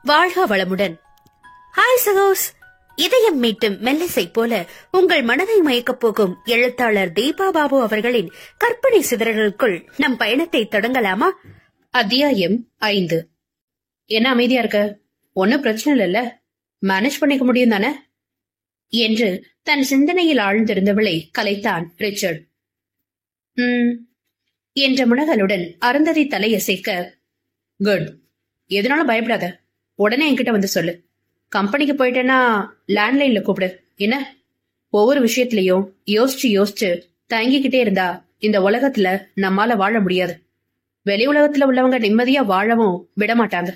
வாழ்க வளமுடன். ஹாய் சகோஸ், இதயம் மீட்டும் மெல்லிசை போல உங்கள் மனதை மயக்கப் போகும் எழுத்தாளர் தீபா பாபு அவர்களின் கற்பனை சிதறல்களுக்குள் நம் பயணத்தை தொடங்கலாமா? அத்தியாயம் 5. என்ன அமைதியா இருக்க? ஒன்னும் பிரச்சனை இல்ல, மேனேஜ் பண்ணிக்க முடியும் தானே என்று தன் சிந்தனையில் ஆழ்ந்திருந்தவளை கலைத்தான் ரிச்சர்ட். என்ற முனகலுடன் அருந்ததி தலையசைக்க, குட், எதனாலும் பயப்படாத, உடனே என்கிட்ட வந்து சொல்லு. கம்பெனிக்கு போயிட்டேன்னா லேண்ட்லைன்ல கூப்பிடு. என்ன, ஒவ்வொரு விஷயத்திலயும் யோசிச்சு தயங்கிக்கிட்டே இருந்தா இந்த உலகத்துல நம்மால வாழ முடியாது. வெளி உலகத்துல உள்ளவங்க நிம்மதியா வாழவும் விடமாட்டாங்க.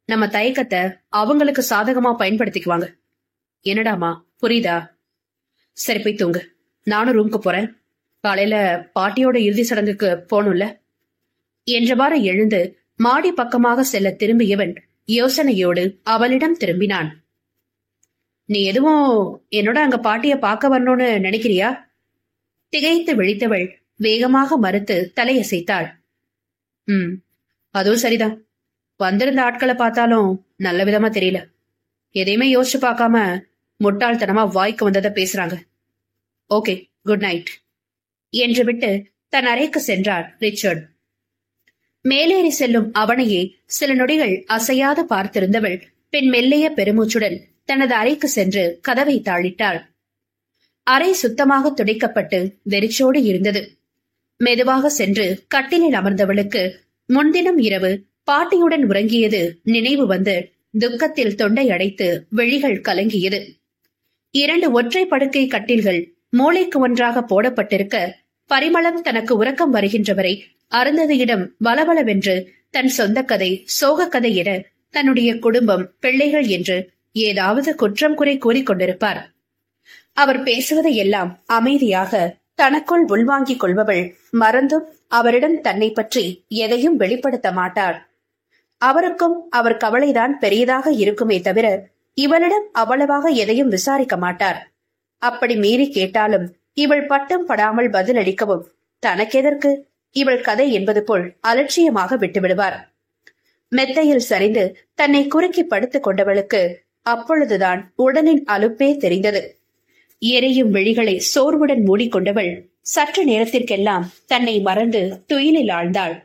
நம்ம தயக்கத்தை அவங்களுக்கு சாதகமா பயன்படுத்திக்குவாங்க. என்னடாமா, புரியுதா? சரி, போய் தூங்கு. நானும் ரூமுக்கு போறேன். காலையில பாட்டியோட இறுதி சடங்குக்கு போகணும்ல என்றவாறு எழுந்து மாடி பக்கமாக செல்ல திரும்பியவன் யோசனையோடு அவளிடம் திரும்பினான். நீ எதுவும் என்னோட அங்க பாட்டிய பார்க்க வரணும்னு நினைக்கிறியா? திகைத்து விழித்தவள் வேகமாக மறுத்து தலையசைத்தாள். அதுவும் சரிதான். வந்திருந்த ஆட்களை பார்த்தாலும் நல்ல விதமா தெரியல. எதையுமே யோசிச்சு பார்க்காம முட்டாள்தனமா வாய்க்கு வந்ததை பேசுறாங்க. ஓகே, குட் நைட் என்று விட்டு தன் அறைக்கு சென்றார் ரிச்சர்ட். மேலேறி செல்லும் அவனையே சில நொடிகள் அசையாது பார்த்திருந்தவள் பின் மெல்லிய பெருமூச்சுடன் தனது அறைக்கு சென்று கதவை தாளிட்டாள். அறை சுத்தமாக துடைக்கப்பட்டு வெறிச்சோடு இருந்தது. மெதுவாக சென்று கட்டிலில் அமர்ந்தவளுக்கு முன்தினம் இரவு பாட்டியுடன் உறங்கியது நினைவு வந்து துக்கத்தில் தொண்டை அடைத்து விழிகள் கலங்கியது. 2 ஒற்றை படுக்கை கட்டில்கள் மூளைக்கு ஒன்றாக போடப்பட்டிருக்க, பரிமளம் தனக்கு உறக்கம் வருகின்றவரை அருந்ததியிடம் வளவளவென்று தன் சொந்த கதை, சோக கதை என தன்னுடைய குடும்பம், பிள்ளைகள் என்று ஏதாவது குற்றம் குறை கூறிக்கொண்டிருப்பார். அவர் பேசுவதை எல்லாம் அமைதியாக தனக்குள் உள்வாங்கிக் கொள்பவள் மறந்தும் அவரிடம் தன்னை பற்றி எதையும் வெளிப்படுத்த மாட்டாள். அவருக்கும் அவர் கவலைதான் பெரியதாக இருக்குமே தவிர இவளிடம் அவ்வளவாக எதையும் விசாரிக்க மாட்டார். அப்படி மீறி கேட்டாலும் இவள் பட்டம் படாமல் பதிலளிக்கவும் தனக்கெதற்கு இவள் கதை என்பது போல் அலட்சியமாக விட்டுவிடுவார். மெத்தையில் சரிந்து தன்னை குறுக்கி படுத்துக் கொண்டவளுக்கு அப்பொழுதுதான் உடலின் அலுப்பே தெரிந்தது. எரியும் விழிகளை சோர்வுடன் மூடிக்கொண்டவள் சற்று நேரத்திற்கெல்லாம் தன்னை மறந்து துயிலில் ஆழ்ந்தாள்.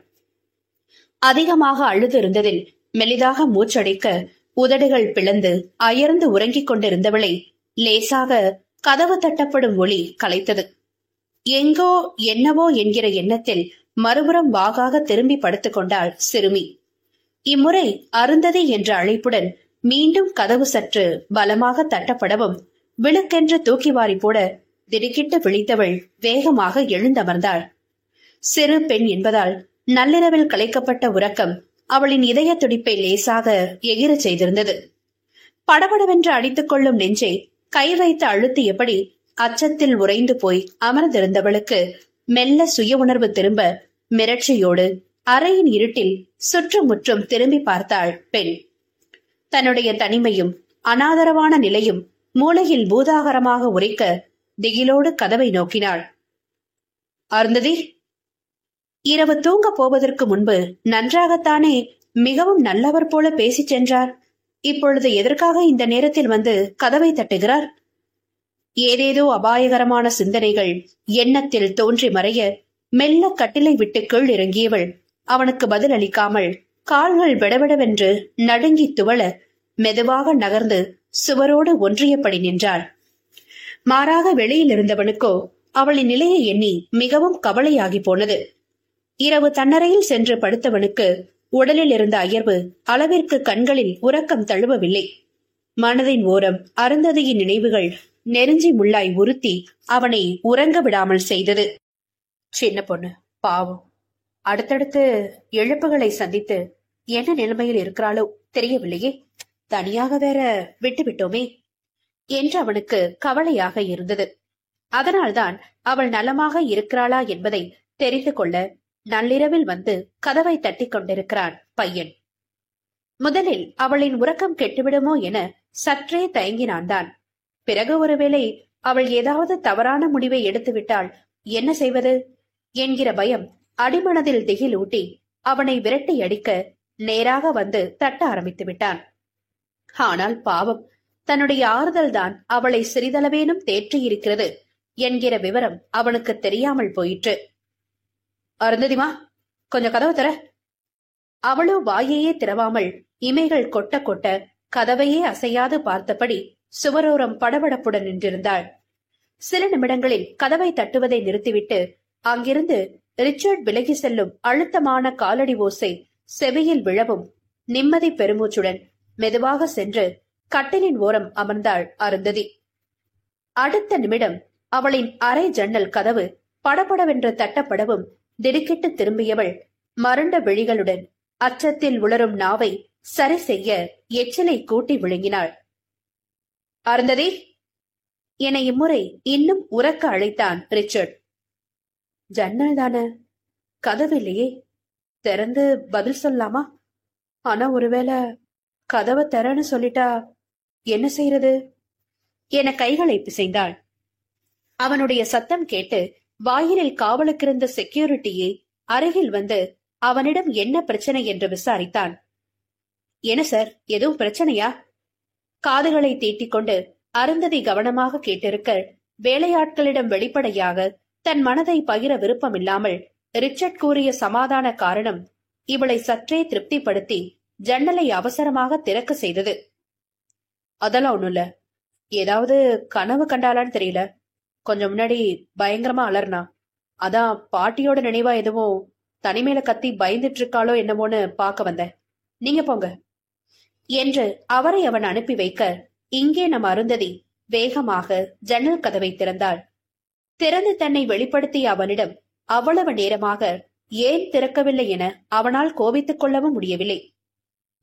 அதிகமாக அழுது இருந்ததில் மெலிதாக மூச்சடைக்க உதடுகள் பிளந்து அயர்ந்து உறங்கிக் கொண்டிருந்தவளை லேசாக கதவு தட்டப்படும் ஒலி கலைத்தது. எங்கோ என்னவோ என்கிற எண்ணத்தில் மறுபுறம் வாகாக திரும்பி படுத்துக் கொண்டாள் சிறுமி. இம்முறை அருந்ததி என்ற அழைப்புடன் மீண்டும் கதவு சற்று பலமாக தட்டப்படவும் விழுக்கென்று தூக்கி வாரி போட திடுக்கிட்டு விழித்தவள் வேகமாக எழுந்தமர்ந்தாள். சிறு பெண் என்பதால் நள்ளிரவில் கலைக்கப்பட்ட உறக்கம் அவளின் இதய துடிப்பை லேசாக எகிரச் செய்திருந்தது. படபடவென்று அடித்துக் கொள்ளும் நெஞ்சை கை வைத்து அழுத்தியபடி அச்சத்தில் உறைந்து போய் அமர்ந்திருந்தவளுக்கு மெல்ல சுய உணர்வு திரும்ப மிரட்சியோடு அறையின் இருட்டில் சுற்றுமுற்றும் திரும்பி பார்த்தாள் பெண். தன்னுடைய தனிமையும் அனாதரவான நிலையும் மூளையில் பூதாகரமாக உரைக்க திகிலோடு கதவை நோக்கினாள். அருந்ததி, இரவு தூங்க போவதற்கு முன்பு நன்றாகத்தானே மிகவும் நல்லவர் போல பேசிச் சென்றார். இப்பொழுது எதற்காக இந்த நேரத்தில் வந்து கதவை தட்டுகிறார்? ஏதேதோ அபாயகரமான சிந்தனைகள் எண்ணத்தில் தோன்றி மறைய மெல்ல கட்டிலை விட்டு கீழ் இறங்கியவள் அவனுக்கு பதில் அளிக்காமல் கால்கள் விடவிடவென்று நடுங்கி துவள மெதுவாக நகர்ந்து சுவரோடு ஒன்றியபடி நின்றாள். மாறாக வெளியில் இருந்தவனுக்கோ அவளின் நிலையை எண்ணி மிகவும் கவலையாகி போனது. இரவு தன்னறையில் சென்று படுத்தவனுக்கு உடலில் இருந்த அயர்வு அளவிற்கு கண்களில் உறக்கம் தழுவவில்லை. மனதின் ஓரம் அருந்ததியின் நினைவுகள் நெருஞ்சி முள்ளாய் உறுத்தி அவனை உறங்க விடாமல் செய்தது. சின்ன பொண்ணு பாவம், அடுத்தடுத்து இழப்புகளை சந்தித்து என்ன நிலைமையில் இருக்கிறாளோ தெரியவில்லையே, தனியாக வேற விட்டு விட்டோமே என்று அவனுக்கு கவலையாக இருந்தது. அதனால்தான் அவள் நலமாக இருக்கிறாளா என்பதை தெரிந்து கொள்ள நள்ளிரவில் வந்து கதவை தட்டி கொண்டிருக்கிறான் பையன். முதலில் அவளின் உறக்கம் கெட்டுவிடுமோ என சற்றே தயங்கினான் தான். பிறகு ஒருவேளை அவள் ஏதாவது தவறான முடிவை எடுத்துவிட்டால் என்ன செய்வது என்கிற பயம் அடிமனதில் திகில் ஊட்டி அவனை விரட்டி அடிக்க நேராக வந்து தட்ட ஆரம்பித்து விட்டான். ஆனால் பாவம், தன்னுடைய ஆறுதல்தான் அவளை சிறிதளவேனும் தேற்றியிருக்கிறது என்கிற விவரம் அவனுக்கு தெரியாமல் போயிற்று. அருந்ததிமா, கொஞ்சம் கதவு தர. அவளோ வாயையே திறவாமல் இமைகள் கொட்ட கொட்ட கதவையே அசையாது பார்த்தபடி சுவரோரம் படபடப்புடன் நின்றிருந்தாள். சில நிமிடங்களில் கதவை தட்டுவதை நிறுத்திவிட்டு அங்கிருந்து ரிச்சர்ட் விலகி செல்லும் அழுத்தமான காலடி ஓசை செவியில் விழவும் நிம்மதி பெருமூச்சுடன் மெதுவாக சென்று கட்டிலின் ஓரம் அமர்ந்தாள் அருந்ததி. அடுத்த நிமிடம் அவளின் அரை ஜன்னல் கதவு படபடவென்று தட்டப்படவும் திடுக்கிட்டு திரும்பியவள் மருண்ட விழிகளுடன் அச்சத்தில் உளரும் நாவை சரி செய்ய எச்சிலை கூட்டி விழுங்கினாள். அருந்ததி என இம்முறை இன்னும் உரக்க அழைத்தான் ரிச்சர்ட். ஜன்னல் தான, கதவில்லையே, திறந்து பதில் சொல்லலாமா? ஆனா ஒருவேளை கதவை திறன்னு சொல்லிட்டா என்ன செய்யறது என கைகளை பிசைந்தாள். அவனுடைய சத்தம் கேட்டு வாயிலில் காவலுக்கிருந்த செக்யூரிட்டியை அருகில் வந்து அவனிடம் என்ன பிரச்சனை என்று விசாரித்தான். என்ன சார், எதுவும் பிரச்சனையா? காதுகளை தீட்டிக்கொண்டு அருந்ததி கவனமாக கேட்டிருக்க வேலையாட்களிடம் வெளிப்படையாக தன் மனதை பகிர விருப்பமில்லாமல் ரிச்சர்ட் கூறிய சமாதான காரணம் இவளை சற்றே திருப்திப்படுத்தி ஜன்னலை அவசரமாக திறக்க செய்தது. அதெல்லாம் ஒண்ணும் இல்ல, ஏதாவது கனவு கண்டாலான்னு தெரியல, கொஞ்சம் முன்னாடி பயங்கரமா அலர்னா, அதான் பாட்டியோட நினைவா எதுவும் தனிமேல கத்தி பயந்துட்டு இருக்காளோ என்னமோன்னு பாக்க வந்தேன், நீங்க போங்க என்று அவரை அவன் அனுப்பி வைக்க இங்கே நம் அருந்ததி வேகமாக ஜன்னல் கதவை திறந்தாள். திறந்து தன்னை வெளிப்படுத்திய அவனிடம் அவ்வளவு நேரமாக ஏன் திறக்கவில்லை என அவனால் கோபித்துக் கொள்ளவும் முடியவில்லை.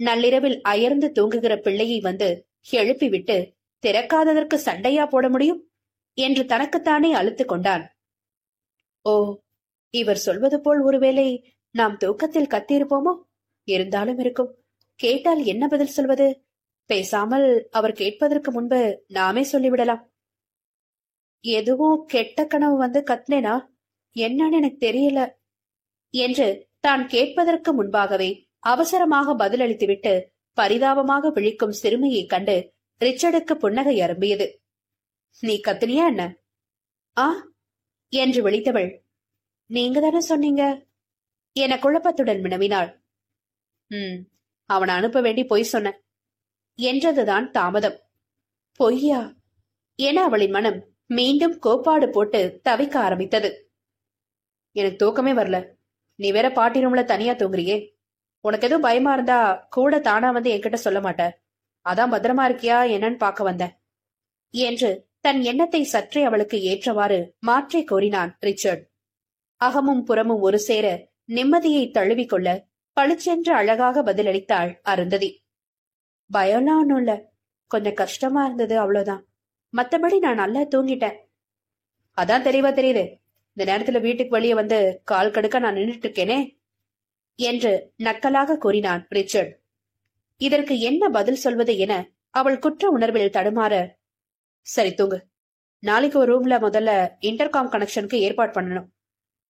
நள்ளிரவில் அயர்ந்து தூங்குகிற பிள்ளையை வந்து எழுப்பிவிட்டு திறக்காததற்கு சண்டையா போட முடியும் என்று தனக்குத்தானே அழுத்துக் கொண்டான். ஓ, இவர் சொல்வது போல் ஒருவேளை நாம் தூக்கத்தில் கத்தியிருப்போமோ? இருந்தாலும் இருக்கும், கேட்டால் என்ன பதில் சொல்வது? பேசாமல் அவர் கேட்பதற்கு முன்பு நாமே சொல்லிவிடலாம். எதுவும் கெட்ட கனவு வந்து கத்னேனா என்னன்னு எனக்கு தெரியல என்று தான் கேட்பதற்கு முன்பாகவே அவசரமாக பதிலளித்துவிட்டு பரிதாபமாக விழிக்கும் சிறுமியை கண்டு ரிச்சர்டுக்கு புன்னகை அரும்பியது. நீ கத்தினியா என்ன? ஆ என்று விழித்தவள், நீங்க தானே சொன்னீங்க என குழப்பத்துடன் வினவினாள். அவனை அனுப்ப வேண்டி பொய் சொன்ன என்றதுதான் தாமதம். பொய்யா என அவளின் மனம் மீண்டும் கோப்பாடு போட்டு தவிக்க ஆரம்பித்தது. எனக்கு தூக்கமே வரல, நீ வேற பாட்டி ரூம்ல தனியா தூங்குறியே, உனக்கு எதுவும் பயமா இருந்தா கூட தானா வந்து என்கிட்ட சொல்ல மாட்ட, அதான் பத்திரமா இருக்கியா என்னன்னு பாக்க வந்தேன் என்று தன் எண்ணத்தை சற்றே அவளுக்கு ஏற்றவாறு மாற்றி கோரினான் ரிச்சர்ட். அகமும் புறமும் ஒரு சேர நிம்மதியை தழுவிக்கொள்ள பளிச்சென்று அழகாக பதிலளித்தாள் அருந்ததி. பயம்லாம் ஒண்ணும் இல்ல, கொஞ்சம் கஷ்டமா இருந்தது அவ்வளவுதான், மத்தபடி நான் நல்லா தூங்கிட்டேன். அதான் தெளிவா தெரியுது, இந்த நேரத்துல வீட்டுக்கு வெளியே வந்து கால் கடுக்க நான் நின்றுட்டு இருக்கேனே என்று நக்கலாக கூறினான் ரிச்சர்ட். இதற்கு என்ன பதில் சொல்வது என அவள் குற்ற உணர்வில் தடுமாற, சரி தூங்கு, நாளைக்கு ஒரு ரூம்ல முதல்ல இன்டர்காம் கனெக்ஷனுக்கு ஏற்பாடு பண்ணணும்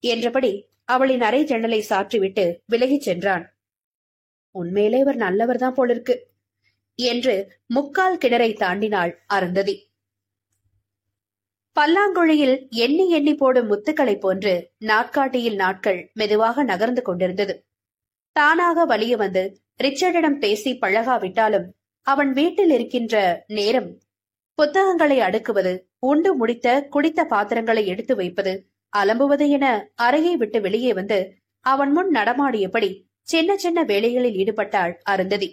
என்றபடி அவளின் அறை ஜன்னலை சாற்றிவிட்டு விலகிச் சென்றான். உண்மையிலே இவர் நல்லவர் தான் போலிருக்கு என்று முக்கால் கிணறை தாண்டினாள் அருந்ததி. பல்லாங்குழியில் எண்ணி எண்ணி போடும் முத்துக்களை போன்று நாட்காட்டியில் நாட்கள் மெதுவாக நகர்ந்து கொண்டிருந்தது. தானாக வலிய வந்து ரிச்சர்டிடம் பேசி பழகாவிட்டாலும் அவன் வீட்டில் இருக்கின்ற நேரம் புத்தகங்களை அடுக்குவது, உண்டு முடித்த குடித்த பாத்திரங்களை எடுத்து வைப்பது, அலம்புவது என அறையை விட்டு வெளியே வந்து அவன் முன் நடமாடியபடி சின்ன சின்ன வேலைகளில் ஈடுபட்டாள் அருந்ததி.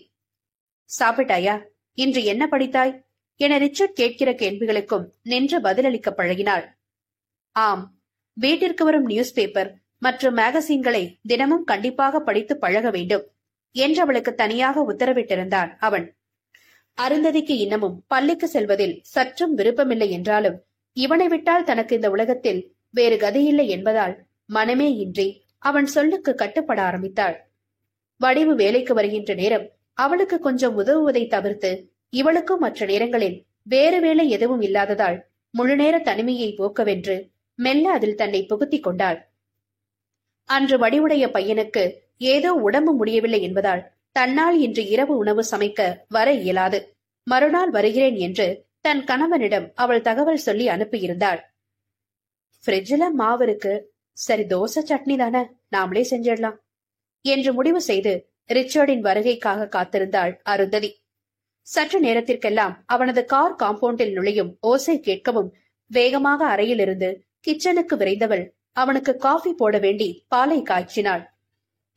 சாப்பிட்டாயா, இன்று என்ன படித்தாய் என ரிச்சர்ட் கேட்கிற கேள்விகளுக்கும் நின்று பதிலளிக்க பழகினாள். ஆம், வீட்டிற்கு வரும் நியூஸ் பேப்பர் மற்றும் மேகசின்களை தினமும் கண்டிப்பாக படித்து பழக வேண்டும் என்று அவளுக்கு தனியாக உத்தரவிட்டிருந்தான் அவன். அருந்ததிக்கு இன்னமும் பள்ளிக்கு செல்வதில் சற்றும் விருப்பமில்லை என்றாலும் இவனை விட்டால் தனக்கு இந்த உலகத்தில் வேறு கதியில்லை என்பதால் மனமே இன்றி அவன் சொல்லுக்கு கட்டுப்பட ஆரம்பித்தாள். வடிவு வேலைக்கு வருகின்ற நேரம் அவளுக்கு கொஞ்சம் உதவுவதை தவிர்த்து இவளுக்கும் மற்ற நேரங்களில் வேறு வேலை எதுவும் இல்லாததால் முழுநேர தனிமையை போக்கவென்று மெல்ல அதில் தன்னை புகுத்திக் கொண்டாள். அன்று வடிவுடைய பையனுக்கு ஏதோ உடம்பு முடியவில்லை என்பதால் தன்னால் இன்று இரவு உணவு சமைக்க வர இயலாது. மறுநாள் வருகிறேன் என்று தன் கணவனிடம் அவள் தகவல் சொல்லி அனுப்பியிருந்தாள். ஃப்ரிட்ஜில மாவு இருக்கு, சரி தோசை சட்னி தானே, நாமளே செஞ்சிடலாம் என்று முடிவு செய்து ரிச்சர்டின் வருகைக்காக காத்திருந்தாள் அருந்ததி. சற்று நேரத்திற்கெல்லாம் அவனது கார் காம்பவுண்டில் நுழையும் ஓசை கேட்கவும் வேகமாக அறையிலிருந்து கிச்சனுக்கு விரைந்தவள் அவனுக்கு காஃபி போட வேண்டி பாலை காய்ச்சினாள்.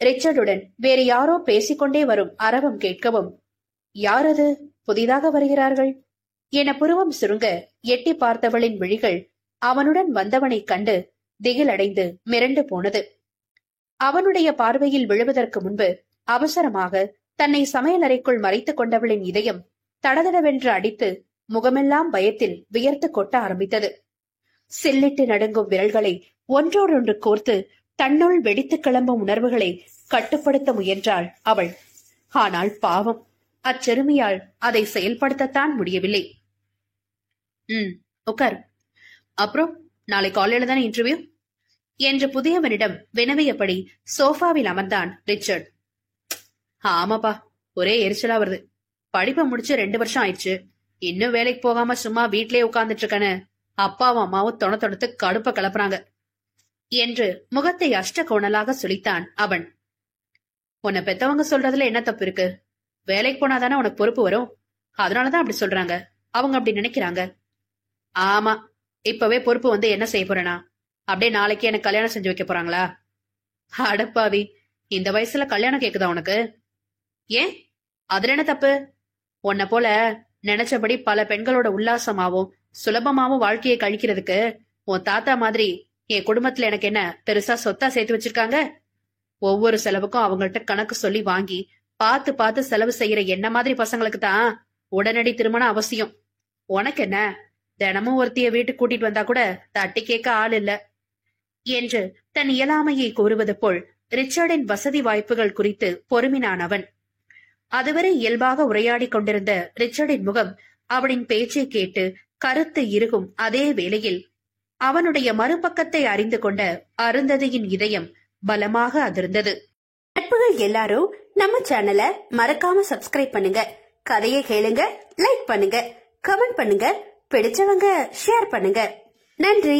ரிச்சர்டுடன் வேறு யாரோ பேசிக்கொண்டே வரும் அரவம் கேட்கவும், யாரது, புதிதாக வருகிறார்கள் என புருவம் சுருங்க எட்டி பார்த்தவளின் விழிகள் அவனுடன் வந்தவனைக் கண்டு திகிலடைந்து மிரண்டு போனது. அவனுடைய பார்வையில் விழுவதற்கு முன்பு அவசரமாக தன்னை சமையலறைக்குள் மறைத்துக் கொண்டவளின் இதயம் தடதடவென்று அடித்து முகமெல்லாம் பயத்தில் வியர்த்து கொட்ட ஆரம்பித்தது. சில்லிட்டு நடுங்கும் விரல்களை ஒன்றோடொன்று கோர்த்து தன்னுள் வெடித்து கிளம்பும் உணர்வுகளை கட்டுப்படுத்த முயன்றாள் அவள். ஆனால் பாவம், அச்சிறுமியால் அதை செயல்படுத்தத்தான் முடியவில்லை. உட்கார். அப்புறம் நாளை காலையில தானே இன்டர்வியூ என்று புதியவனிடம் வினவியபடி சோஃபாவில் அமர்ந்தான் ரிச்சர்ட். ஆமாப்பா, ஒரே எரிச்சலா வருது. படிப்பை முடிச்சு 2 வருஷம் ஆயிடுச்சு, இன்னும் வேலைக்கு போகாம சும்மா வீட்லயே உட்கார்ந்துட்டு இருக்கேன்னு அப்பாவும் அம்மாவும் தொணத்து கடுப்ப கலப்புறாங்க என்று முகத்தை அஷ்டகோணலாக சுளித்தான் அவன். உன்னை பெத்தவங்க சொல்றதுல என்ன தப்பு இருக்கு? வேலைக்கு போனாதானே உனக்கு பொறுப்பு வரும், அதனாலதான் அப்படி சொல்றாங்க. அவங்க அப்படி நினைக்கிறாங்க. ஆமா, இப்பவே பொறுப்பு வந்து என்ன செய்ய போறேனா? அப்படியே நாளைக்கு எனக்கு கல்யாணம் செஞ்சு வைக்க போறாங்களா? அடப்பாவி, இந்த வயசுல கல்யாணம் கேக்குதா உனக்கு? ஏன், அதுல என்ன தப்பு? உன்னை போல நினைச்சபடி பல பெண்களோட உல்லாசமாவும் சுலபமாவும் வாழ்க்கையை கழிக்கிறதுக்கு உன் தாத்தா மாதிரி என் குடும்பத்துல எனக்கு என்ன பெருசா சொத்தா சேர்த்து வச்சிருக்காங்க? ஒவ்வொரு செலவுக்கும் அவங்கள்ட்ட கணக்கு சொல்லி வாங்கி பார்த்து பார்த்து செலவு செய்யற என்ன மாதிரி பசங்களுக்கு தான் உடனடி திருமணம் அவசியம். உனக்கு என்ன, தினமும் ஒருத்திய வீட்டுக்கு கூட்டிட்டு வந்தா கூட தட்டி கேட்க ஆள் இல்ல என்று தன் இயலாமையை கூறுவது போல் ரிச்சர்டின் வசதி வாய்ப்புகள் குறித்து பொறுமினான் அவன். அதுவரை இயல்பாக உரையாடி கொண்டிருந்த ரிச்சர்டின் முகம் அவனின் பேச்சை கேட்டு கருத்து இறுகும் அதே வேளையில் அவனுடைய மறுபக்கத்தை அறிந்து கொண்ட அருந்ததியின் இதயம் பலமாக அதிர்ந்தது. நட்புகள் எல்லாரும் நம்ம சேனலை மறக்காம சப்ஸ்கிரைப் பண்ணுங்க, கதையை கேளுங்க, லைக் பண்ணுங்க, கமெண்ட் பண்ணுங்க, பிடிச்சவங்க ஷேர் பண்ணுங்க. நன்றி.